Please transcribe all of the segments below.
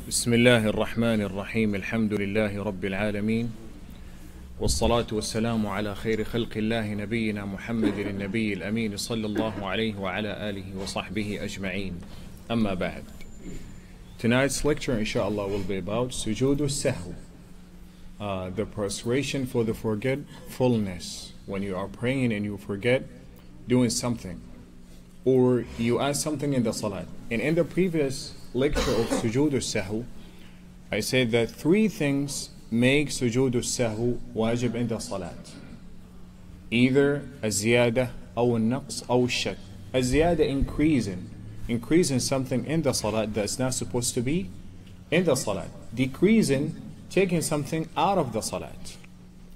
بسم الله الرحمن الرحيم الحمد لله رب العالمين والصلاة والسلام على خير خلق الله نبينا محمد النبي الأمين صلى الله عليه وعلى آله وصحبه أجمعين أما بعد. Tonight's lecture inshallah will be about sujood al-sahw, the prostration for the forgetfulness. When you are praying and you forget doing something or you add something in the salat. And in the previous lecture of sujood al-sahw, I said that three things make sujood al-sahw wajib in the salat. Either a-ziyada, or a-naqs, or a-shak. A-ziyada increasing something in the salat that's not supposed to be in the salat. Decreasing, taking something out of the salat.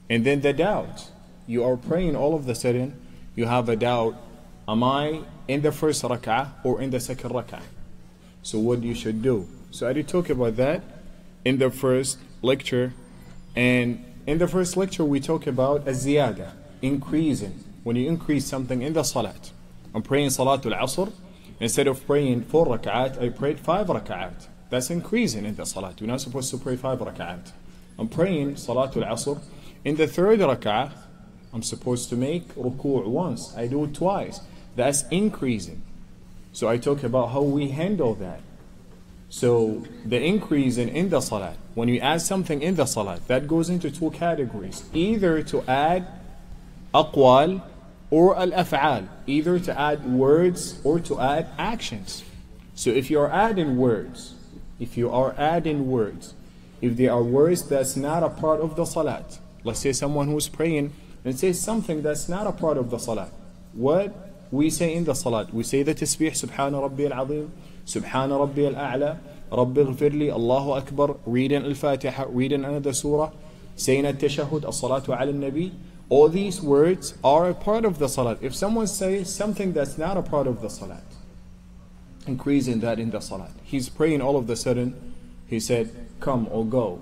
And then the doubt. You are praying, all of a sudden you have a doubt. Am I in the first rak'ah or in the second rak'ah? So what you should do. So I did talk about that in the first lecture. And in the first lecture we talk about a-ziyada, increasing. When you increase something in the salat. I'm praying Salatul Asr. Instead of praying 4 rak'at, I prayed 5 rak'at. That's increasing in the salat. You're not supposed to pray 5 rak'at. I'm praying Salatul Asr. In the third rak'ah, I'm supposed to make ruku' once. I do it twice. That's increasing. So I talk about how we handle that. So the increase in the salat, when you add something in the salat, that goes into two categories. Either to add aqwal or al-af'al. Either to add words or to add actions. So if you are adding words, if they are words that's not a part of the salat. Let's say someone who's praying and says something that's not a part of the salat. What we say in the salat? We say the tasbih, Subhana Rabbi al-Azim, Subhana Rabbi al-A'la, Rabbi ghfirli, Allahu Akbar, reading al-Fatiha, reading another surah, saying at-tashahud, as-salatu ala al-Nabi. All these words are a part of the salat. If someone says something that's not a part of the salat, increasing that in the salat. He's praying, all of a sudden, he said, come or go.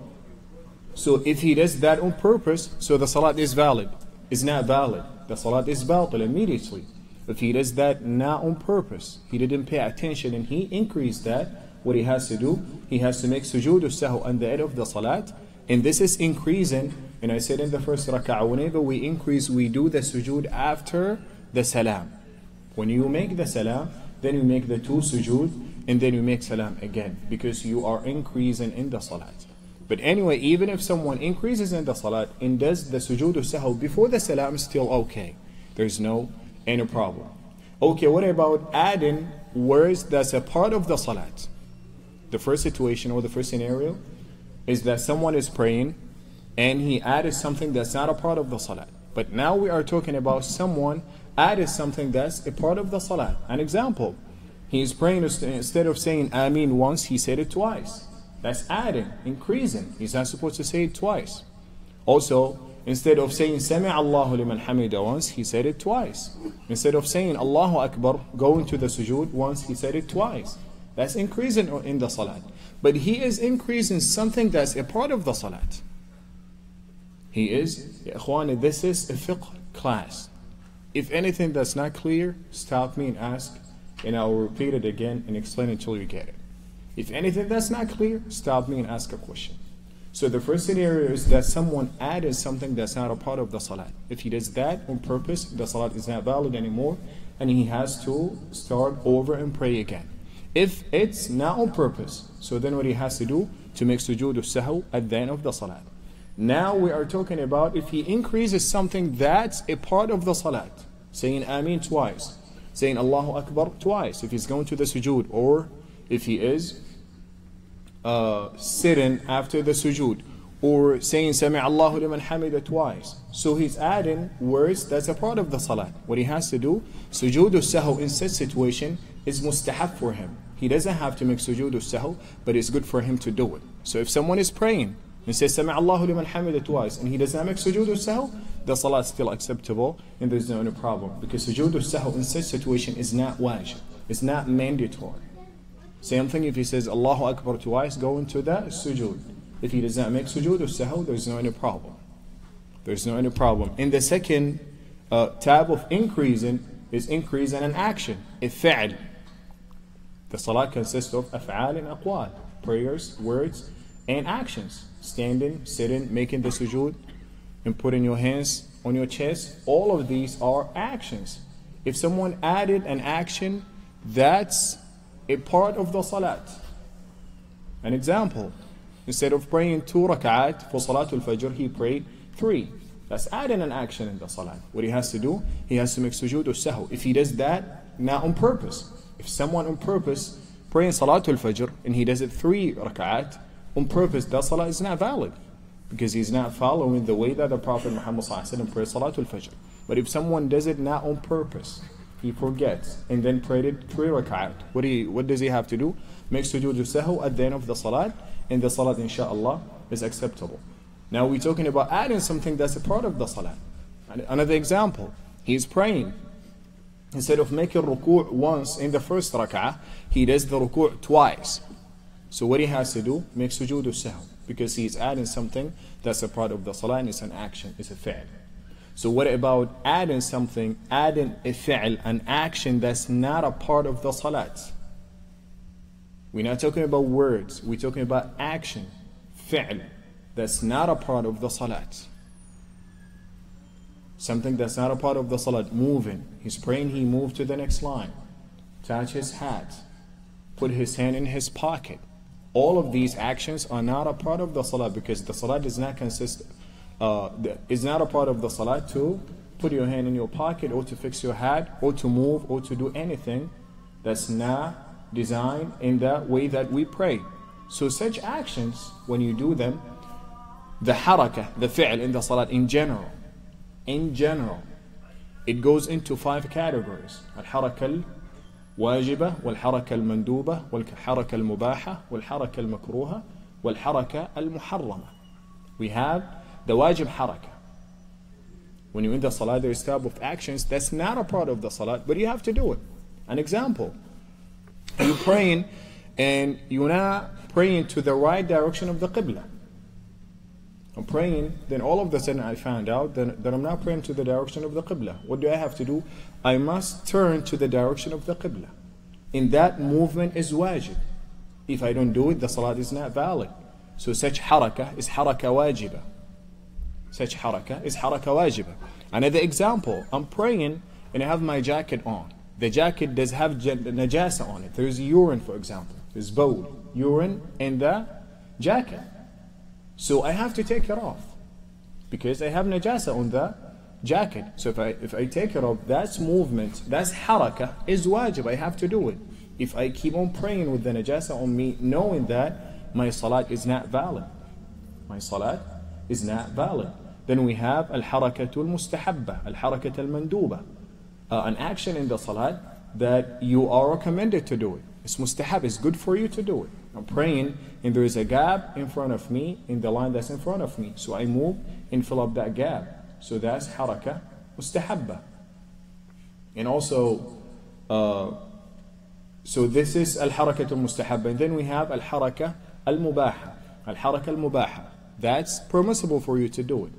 So if he does that on purpose, so the salat is valid. It's not valid. The salat is batil immediately. If he does that not on purpose, he didn't pay attention and he increased that, what he has to do, he has to make sujood al-sahw at the end of the salat. And this is increasing. And I said in the first rak'ah, whenever we increase, we do the sujood after the salam. When you make the salam, then you make the 2 sujood, and then you make salam again, because you are increasing in the salat. But anyway, even if someone increases in the salat and does the sujood al-sahw before the salam, still okay. There's no any problem. Okay, what about adding words that's a part of the salat? The first situation or the first scenario is that someone is praying and he added something that's not a part of the salat. But now we are talking about someone added something that's a part of the salat. An example, he is praying, instead of saying Ameen once, he said it twice. That's adding, increasing. He's not supposed to say it twice. Also, instead of saying Sami' Allahu liman hamida once, he said it twice. Instead of saying Allahu Akbar, going to the sujood once, he said it twice. That's increasing in the salat. But he is increasing something that's a part of the salat. He is, ya ikhwani, this is a fiqh class. If anything that's not clear, stop me and ask, and I will repeat it again and explain it until you get it. If anything that's not clear, stop me and ask a question. So the first scenario is that someone added something that's not a part of the salat. If he does that on purpose, the salat is not valid anymore, and he has to start over and pray again. If it's not on purpose, so then what he has to do, to make sujood al-sahw at the end of the salat. Now we are talking about if he increases something that's a part of the salat, saying Ameen twice, saying Allahu Akbar twice, if he's going to the sujood, or if he is sitting after the sujood, or saying Sami' Allahu liman hamida twice. So he's adding words that's a part of the salat. What he has to do, sujood al-sahw in such situation is mustahab for him. He doesn't have to make sujood al-sahw, but it's good for him to do it. So if someone is praying and says Sami' Allahu liman hamida twice and he does not make sujood al-sahw, the salat is still acceptable and there's no problem, because sujood al-sahw in such situation is not wajib. It's not mandatory. Same thing if he says Allahu Akbar twice, go into that sujood. If he does not make sujood al-sahw, there's no any problem. There's no any problem. In the second type of increasing is increase in an action, a fi'l. The salat consists of af'al and aqwal, prayers, words, and actions. Standing, sitting, making the sujood, and putting your hands on your chest. All of these are actions. If someone added an action, that's a part of the salat. An example, instead of praying 2 rak'at for Salatul Fajr, he prayed 3. That's adding an action in the salat. What he has to do, he has to make sujood or sahu. If he does that, not on purpose. If someone on purpose praying Salatul Fajr and he does it 3 rak'at on purpose, that salat is not valid, because he's not following the way that the Prophet Muhammad prayed Salatul Fajr. But if someone does it not on purpose, he forgets and then prayed it 3 rak'at, what does he have to do? Make sujood sahu at the end of the salat, and the salat inshallah is acceptable. Now we're talking about adding something that's a part of the salat. Another example, he's praying. Instead of making ruku' once in the first rak'ah, he does the ruku' twice. So what he has to do? Make sujood sahu, because he's adding something that's a part of the salah, and it's an action, it's a fi'l. So what about adding something, adding a fi'l, an action that's not a part of the salat? We're not talking about words, we're talking about action, fi'l, that's not a part of the salat. Something that's not a part of the salat, moving. He's praying, he moved to the next line, touch his hat, put his hand in his pocket. All of these actions are not a part of the salat, because the salat does not consist, is not a part of the salat to put your hand in your pocket, or to fix your hat, or to move, or to do anything that's not designed in that way that we pray. So such actions, when you do them, the harakah, the fi'l in the salat in general, it goes into 5 categories. Al-harakah al-wajibah, wal-harakah al-mandubah, wal-harakah al-mubahah, wal-harakah al-makruhah, wal-harakah al-muharramah. We have the wajib harakah. When you're in the salat, there is type of actions that's not a part of the salat, but you have to do it. An example, you're praying and you're not praying to the right direction of the qibla. I'm praying, then all of a sudden I found out that I'm not praying to the direction of the qibla. What do I have to do? I must turn to the direction of the qibla. And that movement is wajib. If I don't do it, the salat is not valid. So such harakah is harakah wajibah. Such harakah is harakah wajibah. Another example, I'm praying and I have my jacket on. The jacket does have najasa on it. There's urine, for example. There's bowl, urine in the jacket. So I have to take it off, because I have najasa on the jacket. So if I take it off, that's movement, that's harakah, is wajib. I have to do it. If I keep on praying with the najasa on me, knowing that, my salat is not valid. My salat is not valid. Then we have al-harakatul mustahabba, al-harakat al-manduba, an action in the salat that you are recommended to do it. It's mustahab, it's good for you to do it. I'm praying and there is a gap in front of me in the line that's in front of me. So I move and fill up that gap. So that's harakah mustahabba. And also, so this is al-harakat al-mustahabba. And then we have al-harakah al-mubaha. Al-harakah al-mubaha. That's permissible for you to do it.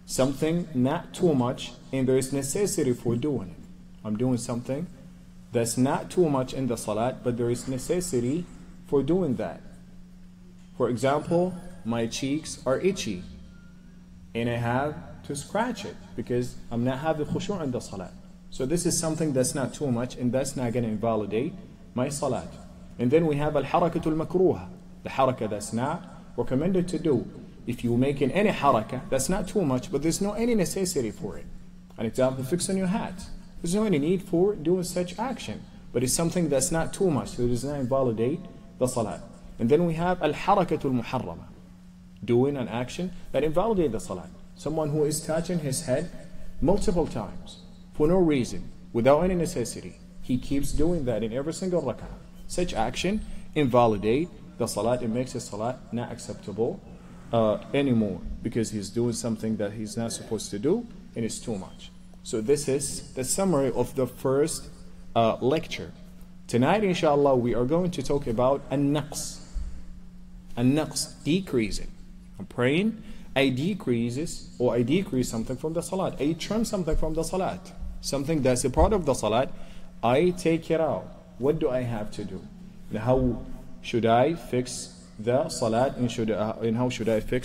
Something not too much and there is necessity for doing it. I'm doing something that's not too much in the salat, but there is necessity for doing that. For example, my cheeks are itchy and I have to scratch it because I'm not having khushu' in the salat. So this is something that's not too much and that's not going to invalidate my salat. And then we have al-harakatul makruha, the harakah that's not recommended to do. If you're making any harakah, that's not too much, but there's no any necessity for it. An example, fixing your hat. There's no any need for doing such action, but it's something that's not too much, so it does not invalidate the salat. And then we have al-harakatul muharrama, doing an action that invalidates the salat. Someone who is touching his head multiple times for no reason, without any necessity. He keeps doing that in every single rak'ah. Such action invalidate the salat. It makes the salat not acceptable anymore, because he's doing something that he's not supposed to do and it's too much. So this is the summary of the first lecture. Tonight, inshallah, we are going to talk about an-naqs. An-naqs, decreasing. I'm praying, I decrease something from the salat. I trim something from the salat. Something that's a part of the salat, I take it out. what do I have to do? And how should I fix the salat, and how should I fix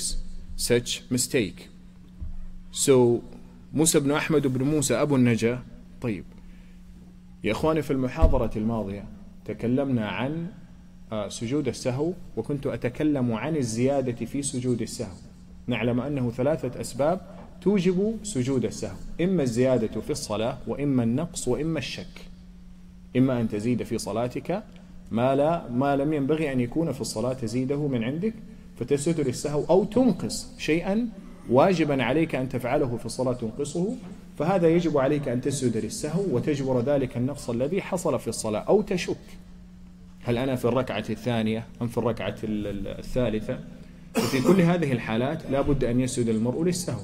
such mistake? So موسى بن أحمد بن موسى أبو النجا. طيب يا إخواني، في المحاضرة الماضية تكلمنا عن سجود السهو، وكنت أتكلم عن الزيادة في سجود السهو. نعلم أنه 3 أسباب توجب سجود السهو: إما الزيادة في الصلاة، وإما النقص، وإما الشك. إما أن تزيد في صلاتك ما لم ينبغي أن يكون في الصلاة، تزيده من عندك فتسجد للسهو، أو تنقص شيئا واجبا عليك أن تفعله في الصلاة تنقصه، فهذا يجب عليك أن تسجد للسهو وتجبر ذلك النقص الذي حصل في الصلاة. أو تشك: هل أنا في الركعة الثانية أم في الركعة الثالثة؟ وفي كل هذه الحالات لا بد أن يسجد المرء للسهو.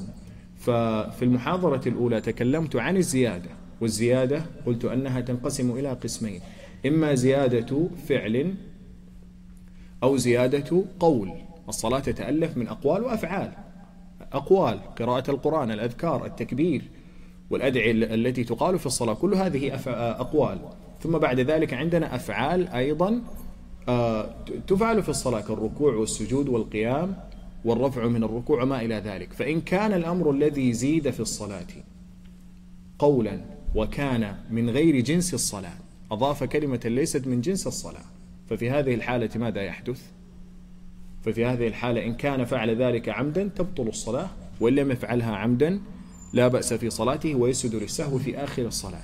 ففي المحاضرة الأولى تكلمت عن الزيادة، والزيادة قلت أنها تنقسم إلى قسمين: إما زيادة فعل أو زيادة قول. الصلاة تتألف من أقوال وأفعال. أقوال: قراءة القرآن، الأذكار، التكبير، والأدعية التي تقال في الصلاة، كل هذه أقوال. ثم بعد ذلك عندنا أفعال أيضا تفعل في الصلاة، كالركوع والسجود والقيام والرفع من الركوع وما إلى ذلك. فإن كان الأمر الذي زيد في الصلاة قولا وكان من غير جنس الصلاة، أضاف كلمة ليست من جنس الصلاة، ففي هذه الحالة ماذا يحدث؟ ففي هذه الحالة إن كان فعل ذلك عمدا تبطل الصلاة، وإن لم يفعلها عمدا لا بأس في صلاته ويسجد للسهو في آخر الصلاة.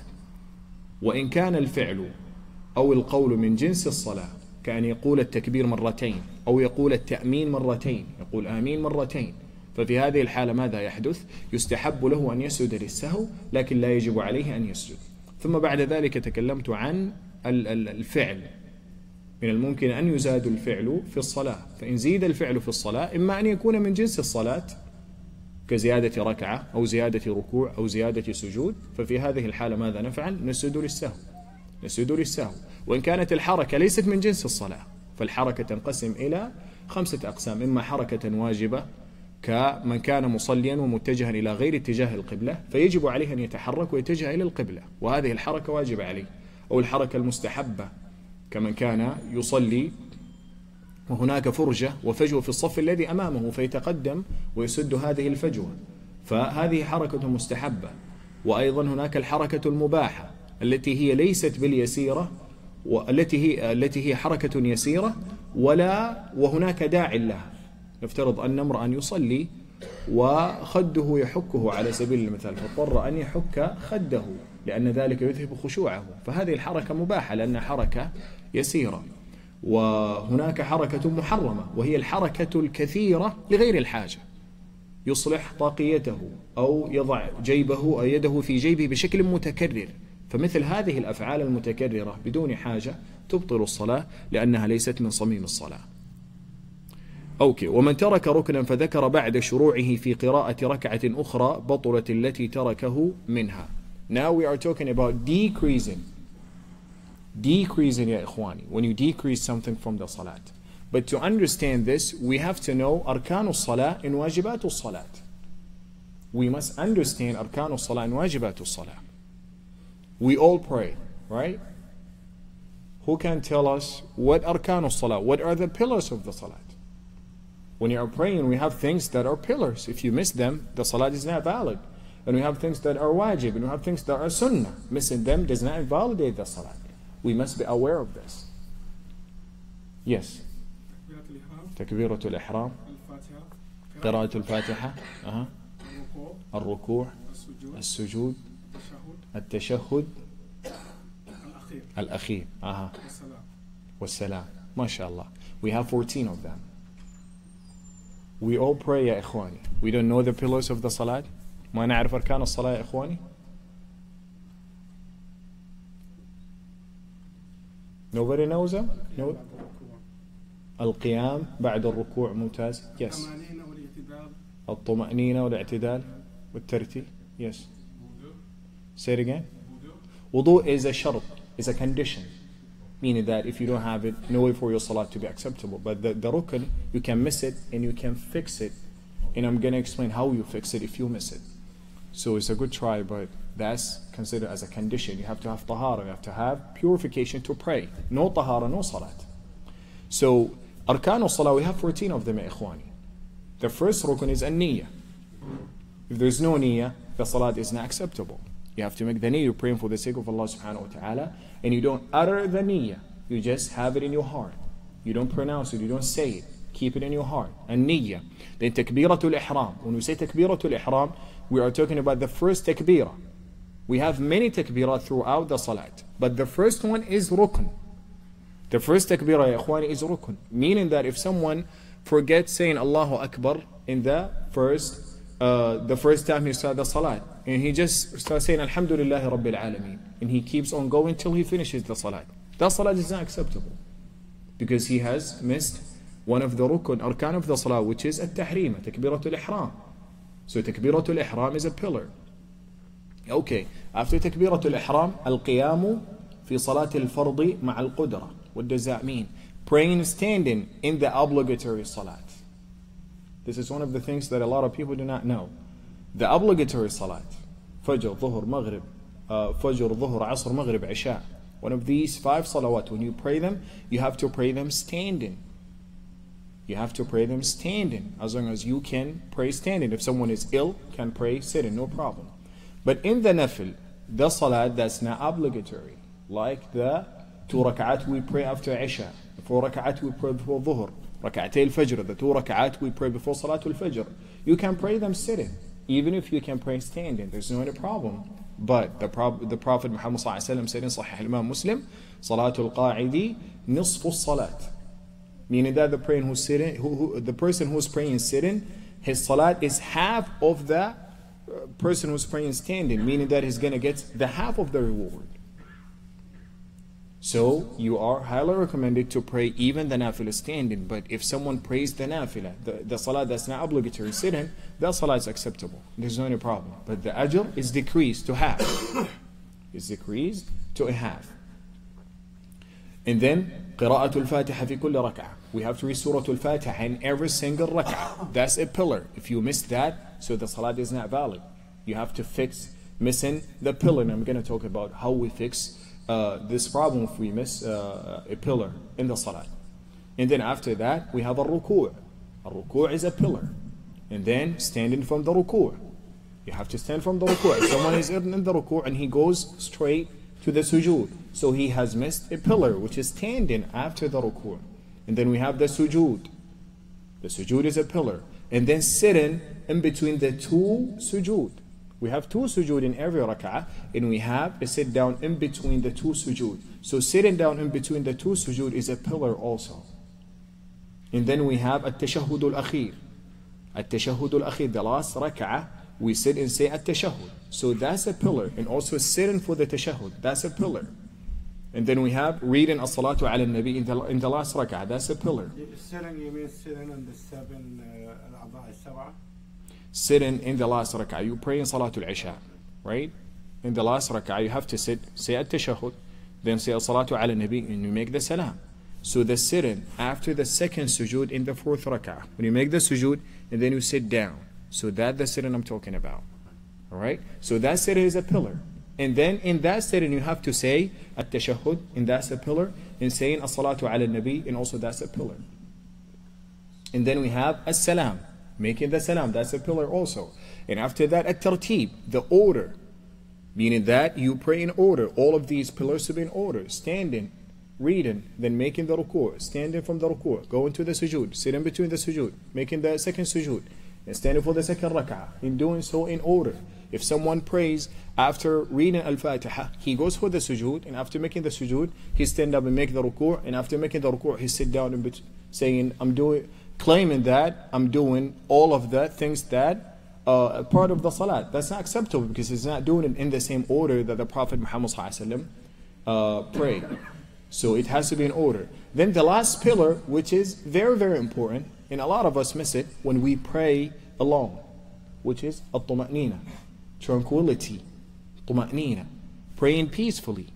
وإن كان الفعل أو القول من جنس الصلاة، كأن يقول التكبير مرتين، أو يقول التأمين مرتين، يقول آمين مرتين، ففي هذه الحالة ماذا يحدث؟ يستحب له أن يسجد للسهو، لكن لا يجب عليه أن يسجد. ثم بعد ذلك تكلمت عن الفعل. من الممكن أن يزاد الفعل في الصلاة، فإن زيد الفعل في الصلاة إما أن يكون من جنس الصلاة كزيادة ركعة أو زيادة ركوع أو زيادة سجود، ففي هذه الحالة ماذا نفعل؟ نسجد للسهو. وإن كانت الحركة ليست من جنس الصلاة، فالحركة تنقسم إلى 5 أقسام: إما حركة واجبة كمن كان مصليا ومتجها إلى غير اتجاه القبلة فيجب عليه أن يتحرك ويتجه إلى القبلة، وهذه الحركة واجبة عليه. أو الحركة المستحبة كمن كان يصلي وهناك فرجة وفجوة في الصف الذي أمامه فيتقدم ويسد هذه الفجوة، فهذه حركة مستحبة. وأيضا هناك الحركة المباحة التي هي ليست باليسيرة، التي هي حركة يسيرة وهناك داع لها. نفترض أن امرأ يصلي وخده يحكه على سبيل المثال، فاضطر أن يحك خده لأن ذلك يذهب خشوعه، فهذه الحركة مباحة لأنها حركة يسيرة. وهناك حركة محرمة وهي الحركة الكثيرة لغير الحاجة، يصلح طاقيته أو يضع جيبه أو يده في جيبه بشكل متكرر، فمثل هذه الأفعال المتكررة بدون حاجة تبطل الصلاة لأنها ليست من صميم الصلاة. أوكي. ومن ترك ركنا فذكر بعد شروعه في قراءة ركعة أخرى بطلت التي تركه منها. Now we are talking about decreasing يا إخواني, when you decrease something from the salat. But to understand this we have to know أركان الصلاة and واجبات الصلاة. We must understand أركان الصلاة and واجبات الصلاة. We all pray, right? Who can tell us what أركان الصلاة, what are the pillars of the salat? When you are praying, we have things that are pillars. If you miss them, the salat is not valid. And we have things that are wajib, and we have things that are sunnah. Missing them does not invalidate the salat. We must be aware of this. Yes. تكبيرة الإحرام, قراءة الفاتحة, الركوع, السجود, التشهد الأخير, والسلام. ما شاء الله. We have 14 of them. We all pray يا إخواني. We don't know the pillars of the salat. ما نعرف أركان الصلاة يا إخواني. Nobody knows them? No. القيام بعد الركوع, ممتاز. Yes. الطمأنينة والاعتدال والترتيل. Yes. Say it again. Wudu is a shart, is a condition, meaning that if you don't have it, no way for your salat to be acceptable. But the rukn, you can miss it and you can fix it, and I'm going to explain how you fix it if you miss it. So it's a good try, but That's considered as a condition. You have to have tahara, you have to have purification to pray. No tahara, no salat. So, arkan al-salah, we have 14 of them, ikhwani. The first rukun is an-niyyah. If there's no niyyah, the salat is not acceptable. You have to make the niyyah, you're praying for the sake of Allah subhanahu wa ta'ala, and you don't utter the niyyah. You just have it in your heart. You don't pronounce it, you don't say it. Keep it in your heart. And niyyah. Then takbiratul ihram. When we say takbiratul ihram, we are talking about the first takbirah. We have many takbirat throughout the salat. But the first one is rukn. The first takbirah, ya ikhwani, is rukn. Meaning that if someone forgets saying Allahu Akbar in the first time he started the salat, and he just starts saying Alhamdulillahi Rabbil Alameen, and he keeps on going till he finishes the salat, that salat is not acceptable, because he has missed one of the rukun, arkan of the salah, which is at-tahrima, takbiratul ihram. So takbiratul ihram is a pillar. Okay, after takbiratul ihram, al-qiyamu fi salat al-fardi ma'a al-qudra. What does that mean? Praying standing in the obligatory salat. This is one of the things that a lot of people do not know. The obligatory salat, Fajr, Dhuhr, Maghrib, Fajr, Dhuhr, Asr, Maghrib, Isha. One of these 5 salawat, when you pray them, you have to pray them standing. You have to pray them standing, as long as you can pray standing. If someone is ill, can pray sitting, no problem. But in the nafil, the salat that's not obligatory, like the 2 rak'at we pray after Isha, the 4 rak'at we pray before Dhuhr, rak'atay al-Fajr, the 2 rak'at we pray before Salatul Fajr, you can pray them sitting, even if you can pray standing. There's no problem. But the Prophet Muhammad ﷺ said in Sahih Imam Muslim, Salatul Qa'idi nisfu salat. Meaning that the person who's praying sitting, his salat is half of the person who's praying standing. Meaning that he's going to get the half of the reward. So you are highly recommended to pray even the nafilah standing. But if someone prays the nafilah, the salat that's not obligatory sitting, that salat is acceptable. There's no any problem. But the ajr is decreased to half. It's decreased to a half. And then qira'atul fatiha fi kulli rak'ah. We have to read Surah Al-Fatiha in every single rak'ah. That's a pillar. If you miss that, so the salat is not valid. You have to fix missing the pillar. And I'm going to talk about how we fix this problem if we miss a pillar in the salat. And then after that, we have a ruku'. A ruku' is a pillar. And then standing from the ruku'. You have to stand from the ruku'. If someone is in the ruku' and he goes straight to the sujood, so he has missed a pillar, which is standing after the ruku'. And then we have the sujood. The sujood is a pillar. And then sitting in between the 2 sujood. We have 2 sujood in every rak'ah, and we have a sit down in between the 2 sujood. So sitting down in between the 2 sujood is a pillar also. And then we have at-tashahhud al-akhir. At-tashahhud al-akhir, the last rak'ah, we sit and say at-tashahhud. So that's a pillar. And also sitting for the tashahhud, that's a pillar. And then we have reading as-salatu ala nabi in the last rak'ah, that's a pillar. Sitting, you mean sitting in the 7 al-sab'ah? Sitting in the last rak'ah, you pray in Salatul Isha, right? In the last rak'ah, you have to sit, say at-tashahhud, then say as-salatu ala nabi, and you make the salam. So the sitting after the second sujood in the 4th rak'ah, when you make the sujood, and then you sit down. So that's the sitting I'm talking about. Alright? So that sitting is a pillar. And then in that sitting, you have to say at-tashahhud, and that's a pillar, and saying as-salatu ala nabi, and also that's a pillar. And then we have as-salam, making the salam, that's a pillar also. And after that, at-tartib, the order, meaning that you pray in order. All of these pillars to be in order. Standing, reading, then making the ruku', standing from the ruku', going to the sujood, sitting between the sujood, making the second sujood, and standing for the second rak'ah, in doing so in order. If someone prays after reading Al-Fatiha, he goes for the sujood, and after making the sujood, he stand up and make the ruku', and after making the ruku', he sit down and saying, claiming that I'm doing all of the things that part of the salat. That's not acceptable, because he's not doing it in the same order that the Prophet Muhammad prayed. So it has to be in order. Then the last pillar, which is very, very important, and a lot of us miss it when we pray alone, which is at-tuma'nina, tranquility, tuma'nina, praying peacefully,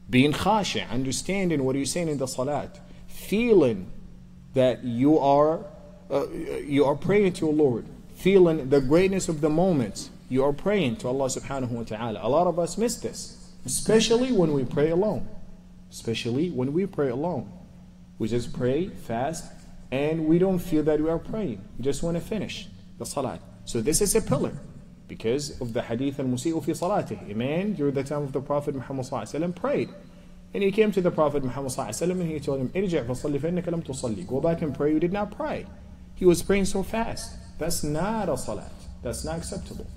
being khashi', understanding what you're saying in the salat, feeling that you are praying to your Lord, feeling the greatness of the moments, You are praying to Allah subhanahu wa ta'ala. A lot of us miss this, especially when we pray alone. Especially when we pray alone. We just pray fast and we don't feel that we are praying. We just want to finish the salat. So this is a pillar because of the hadith al-musi'u fi salatih. A man during the time of the Prophet Muhammad sallallahu alaihi wasallam prayed. And he came to the Prophet Muhammad sallallahu alaihi wasallam and he told him, "Irji' fasalli fa innaka lam tusalli." Go back and pray. You did not pray. He was praying so fast. That's not a salat. That's not acceptable.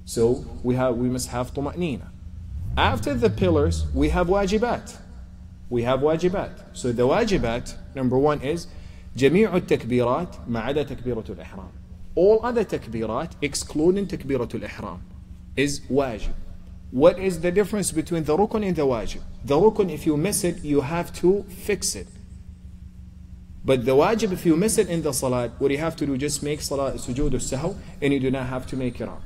So we must have tuma'nina. After the pillars, we have wajibat. We have wajibat. So the wajibat, number one is جميع التكبيرات ما عدا تكبيرة الإحرام. All other takbirat, excluding takbiratul ihram, is wajib. What is the difference between the rukun and the wajib? The rukun, if you miss it, you have to fix it. But the wajib, if you miss it in the salat, what you have to do, just make salat sujood al-sahw, and you do not have to make it up.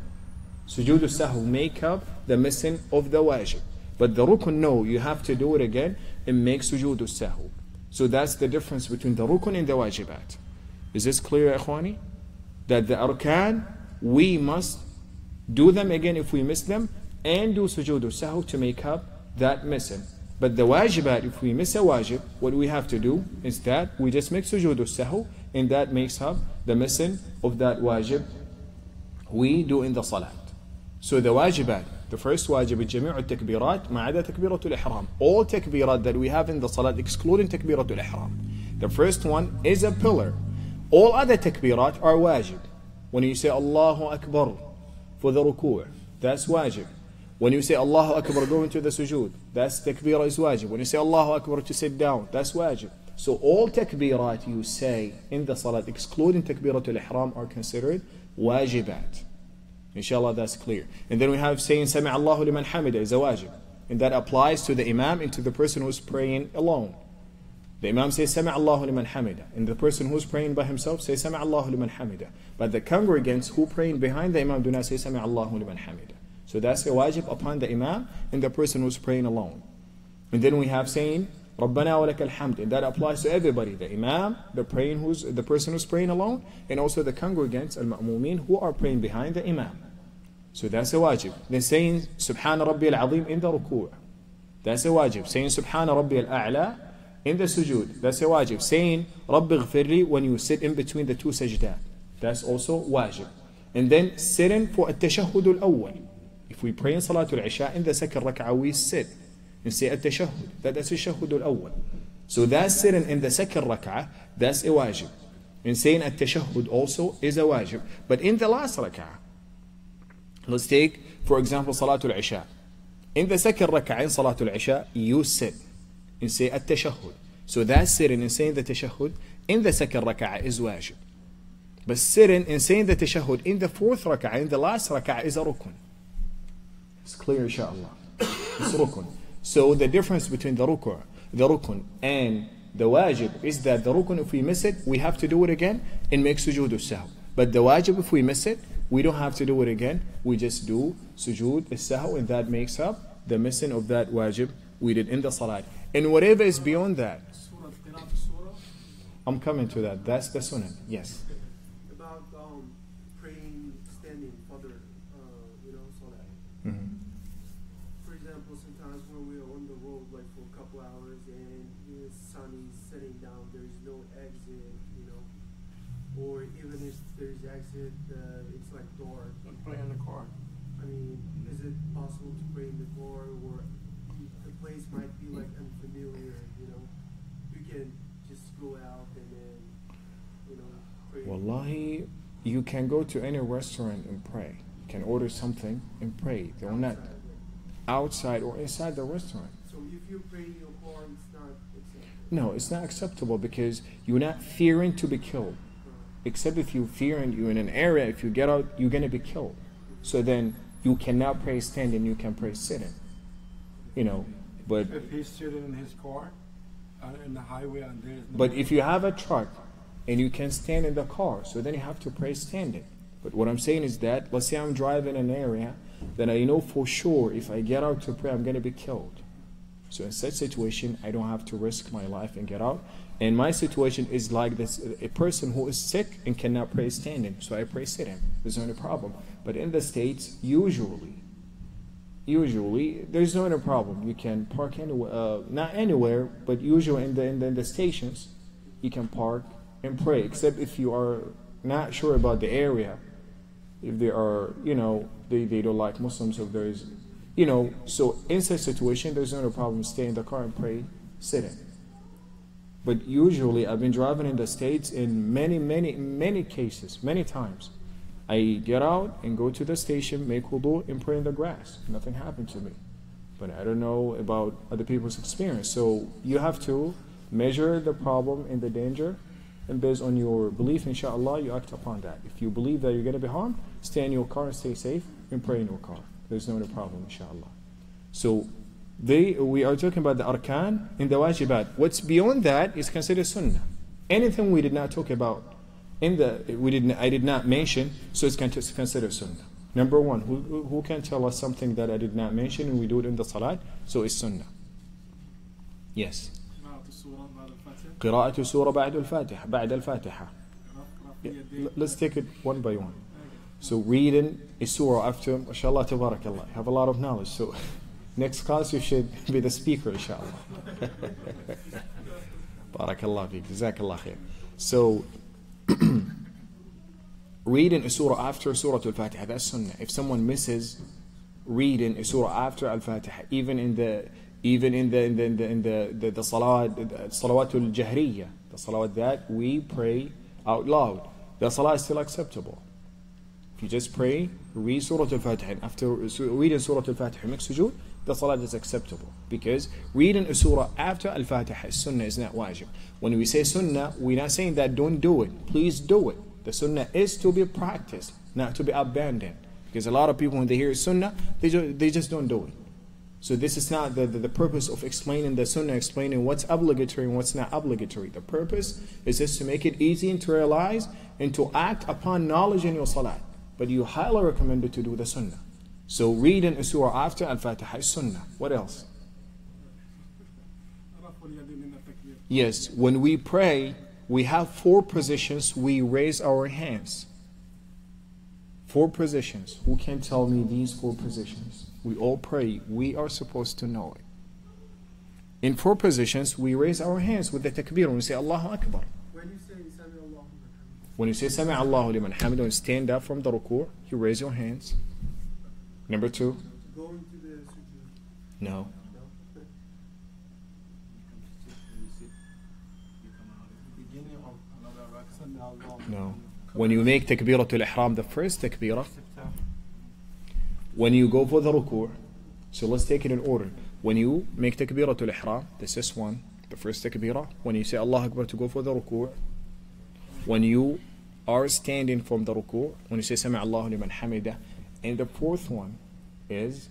Sujood al-sahw make up the missing of the wajib. But the rukun, no, you have to do it again and make sujood al-sahw. So that's the difference between the rukun and the wajibat. Is this clear, ikhwani? That the arkan, we must do them again if we miss them, and do sujood al-sahw to make up that missing. But the wajibat, if we miss a wajib, what we have to do is that we just make sujood al-sahw, and that makes up the missing of that wajib we do in the salat. So the wajibat, the first wajib is جميع التكبيرات ما عدا تكبيرة الإحرام. All takbirat that we have in the salat excluding تكبيرة الإحرام. The first one is a pillar. All other takbirat are wajib. When you say Allahu Akbar for the ruku', that's wajib. When you say Allahu Akbar going to the sujood, that's takbirah is wajib. When you say Allahu Akbar to sit down, that's wajib. So all takbirat you say in the salat excluding takbiratul ihram are considered wajibat. Inshallah, that's clear. And then we have saying Sami Allahu liman hamida is a wajib. And that applies to the imam and to the person who's praying alone. The imam says Sami Allahu liman hamida, and the person who's praying by himself says Sami Allahu liman hamida. But the congregants who praying behind the imam do not say Sami Allahu liman hamida. So that's a wajib upon the imam and the person who's praying alone. And then we have saying Rabbana wa lakal hamd, and that applies to everybody, the imam, the person who's praying alone, and also the congregants, al-ma'mumin, who are praying behind the imam. So that's a wajib. Then saying Subhana Rabbi al-Azim in the ruku', that's a wajib. Saying Subhana Rabbi al-A'la in the sujood, that's a wajib. Saying Rabbi ghfirli when you sit in between the two sajdat, that's also wajib. And then sitting for at-tashahhud al-awwal. If we pray in Salatul Isha, in the second rak'ah we sit and say at-tashahhud, that's at-tashahhud al-awwal. So that sitting in the second rak'ah, that's a wajib. And saying at-tashahhud also is a wajib. But in the last rak'ah, let's take, for example, Salatul Isha. In the second rak'ah in Salatul Isha, you sit and say at-tashahhud. So that sitting and saying the tashahhud in the second rak'ah is wajib. But sitting and saying the tashahhud in the fourth rak'ah, in the last rak'ah, is a rukun. It's clear, inshallah. It's rukun. So the difference between the rukun and the wajib is that the rukun, if we miss it, we have to do it again and make sujood al-sahw. But the wajib, if we miss it, we don't have to do it again. We just do sujood al-sahw, and that makes up the missing of that wajib we did in the salat. And whatever is beyond that, I'm coming to that. That's the sunnah. Yes. About praying standing for the salat. Mm-hmm. For example, sometimes when we're on the road like for a couple hours and the sun is setting down, there is no exit, or even if there's exit, it's like dark. Pray in the car. I mean, is it possible to pray in the car, or the place might be like unfamiliar? You can just go out and then pray. Wallahi, you can go to any restaurant and pray. You can order something and pray. They're not outside or inside the restaurant. So if you pray in your car, it's not acceptable? No, it's not acceptable because you're not fearing to be killed. Except if you're fearing you're in an area, if you get out, you're going to be killed. So then you cannot pray standing, you can pray sitting. But If he's sitting in his car in the highway and there is no... But if you have a truck and you can stand in the car, so then you have to pray standing. But what I'm saying is that, let's say I'm driving an area that I know for sure if I get out to pray, I'm going to be killed. So in such situation, I don't have to risk my life and get out. And my situation is like this: a person who is sick and cannot pray standing, so I pray sitting. There's no problem. But in the States, usually there's no problem. You can park anywhere, not anywhere, but usually in the stations, you can park and pray, except if you are not sure about the area. If they are, they don't like Muslims, if there is, so in such situation, there's no problem. Stay in the car and pray sitting. But usually, I've been driving in the States in many cases, many times. I get out and go to the station, make wudu, and pray in the grass. Nothing happened to me. But I don't know about other people's experience. So you have to measure the problem and the danger, and based on your belief, inshallah, you act upon that. If you believe that you're going to be harmed, stay in your car and stay safe and pray in your car. There's no problem, inshallah. So we are talking about the arkan and the wajibat. What's beyond that is considered sunnah. Anything we did not talk about, I did not mention, so it's considered sunnah. Number one, who can tell us something that I did not mention and we do it in the salat? So it's sunnah. Yes. قراءة سورة بعد الفاتحة. Let's take it one by one. So reading a surah after, mashallah, tabarakallah. You have a lot of knowledge. So next class you should be the speaker, inshallah. Barakallah feek, jazakallah khair. So reading a surah after Surah Al-Fatiha, that's sunnah. If someone misses reading a surah after Al-Fatiha, even in the salawatul jahriyah, the salawat that we pray out loud, the salah is still acceptable. If you just pray, read Surah Al-Fatiha, and after reading Surah Al-Fatiha, make sujood, the salah is acceptable. Because reading a surah after Al-Fatiha, sunnah, is not wajib. When we say sunnah, we're not saying that don't do it. Please do it. The sunnah is to be practiced, not to be abandoned. Because a lot of people, when they hear sunnah, they just don't do it. So this is not the purpose of explaining the sunnah, explaining what's obligatory and what's not obligatory. The purpose is just to make it easy and to realize and to act upon knowledge in your salat. But you highly recommend it to do the sunnah. So reading a surah after Al-Fatiha is sunnah. What else? Yes, when we pray, we have 4 positions we raise our hands. 4 positions. Who can tell me these 4 positions? We all pray. We are supposed to know it. In 4 positions, we raise our hands with the takbir when we say Allahu Akbar. When you say Sami Allahu liman hamidah and stand up from the ruku', you raise your hands. Number 2. Going to the sujood. No. No. When you make takbiratul ihram, the first takbirah, when you go for the ruku', so let's take it in order. When you make takbiratul ihram, this is one, the first takbirah. When you say Allahu Akbar to go for the ruku', when you are standing from the ruku', when you say Sami Allahu liman hamidah, and the 4th one is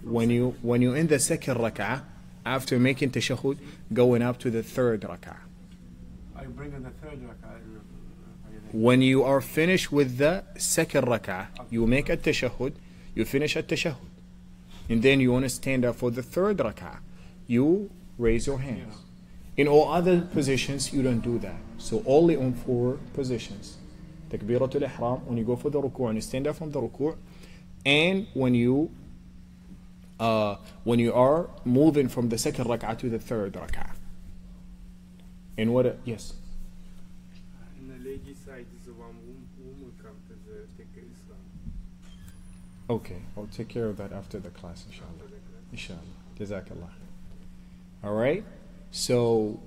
when you in the 2nd rak'ah, after making tashahhud, going up to the 3rd rak'ah. I bring in the 3rd rak'ah. When you are finished with the 2nd rak'ah, you make a tashahhud, you finish a tashahhud, and then you want to stand up for the 3rd rak'ah, you raise your hands. In all other positions, you don't do that. So only on 4 positions. Takbiratul ihram, when you go for the ruku' and you stand up from the ruku', and when you are moving from the 2nd rak'ah to the 3rd rak'ah. And what? Yes. And the lady side is the one who will come to take Islam. Okay, I'll take care of that after the class, inshallah. Inshallah. Jazakallah. All right. So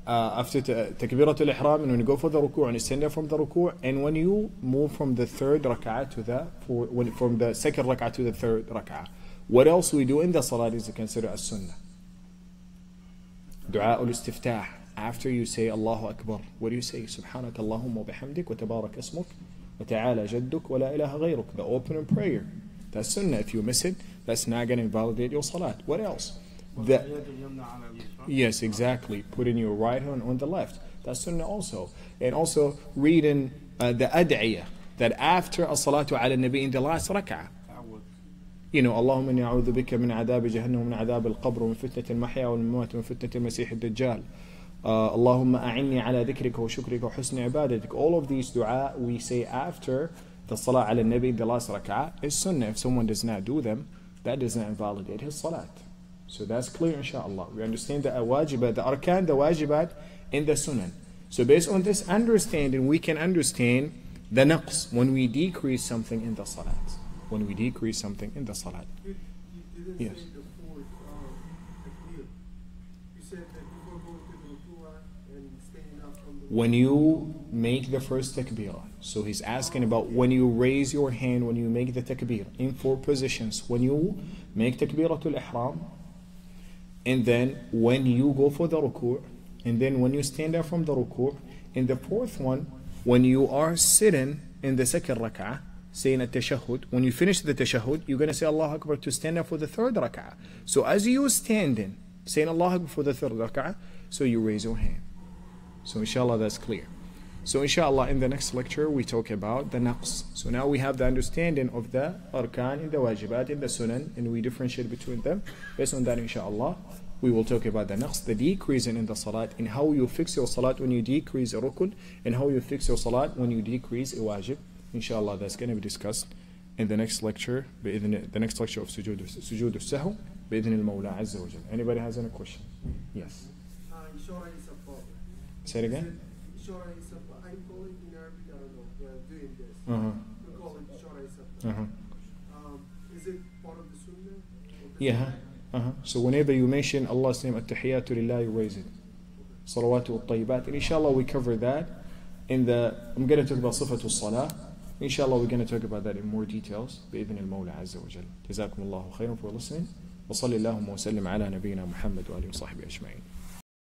after takbiratul ihram, and when you go for the ruku' and you stand up from the ruku', and when you move from the 3rd rak'ah to from the 2nd rak'ah to the 3rd rak'ah, what else we do in the salat is considered as sunnah. Du'a ul-istiftah. After you say Allahu Akbar, what do you say? Subhanak Allahumma wa bihamdik wa tabarak ismuk wa ta'ala jadduk wa la ilaha ghayruk. The opening prayer. That's sunnah. If you miss it, that's not going to invalidate your salat. What else? Yes, exactly. Putting your right hand on the left. That's sunnah also. And also reading the ad'iyah, that after as-salatu ala nabi in the last rak'ah. You know, اللهم إني أعوذ بك من عذاب جهنم ومن عذاب القبر ومن فتنة المحيا والممات ومن فتنة المسيح الدجال. اللهم أعني على ذكرك وشكرك وحسن عبادتك. All of these dua we say after the salah ala nabi, the last rak'ah, is sunnah. If someone does not do them, that does not invalidate his salat. So that's clear, inshaAllah. We understand the wajibat, the arkan, the wajibat, and the sunan. So based on this understanding, we can understand the naqs, when we decrease something in the salat. When we decrease something in the salat. You didn't Yes. say the fourth takbir. You said that before going to the ruku'ah and standing up from the When you make the first takbirah, so he's asking about when you raise your hand, when you make the takbir, in 4 positions. When you make takbiratul ihram, and then when you go for the ruku', and then when you stand up from the ruku', and the 4th one, when you are sitting in the second rak'ah, saying at-tashahhud, when you finish the tashahhud, you're going to say Allahu Akbar to stand up for the 3rd rak'ah. So as you standing, saying Allahu Akbar for the 3rd rak'ah, so you raise your hand. So inshallah that's clear. So inshallah in the next lecture we talk about the naqs. So now we have the understanding of the arkan and the wajibat and the sunan, and we differentiate between them. Based on that, inshallah, we will talk about the naqs, the decreasing in the salat, and how you fix your salat when you decrease a rukun, and how you fix your salat when you decrease a wajib. Inshallah, that's going to be discussed in the next lecture, the next lecture of sujood al-sahw, بإذن المولى عز وجل. Anybody has any question? Yes. Ishara is a problem. Say it again. Ishara is a I call it in Arabic, I don't know, we're doing this. Uh-huh. We call it Ishara is a Uh-huh. Is it part of the sunnah? Yeah. Uh-huh. So whenever you mention Allah's name, at-tahiyyatu lillah, you raise it. Salawatu al-tayyibat. And inshallah we cover that in the, I'm going to talk about sifatul salah. Inshallah we're going to talk about that in more details. بإذن المولى عز وجل. جزاكم الله خيرا for listening. وصلى اللهم وسلم على نبينا محمد وآله وصحبه أجمعين.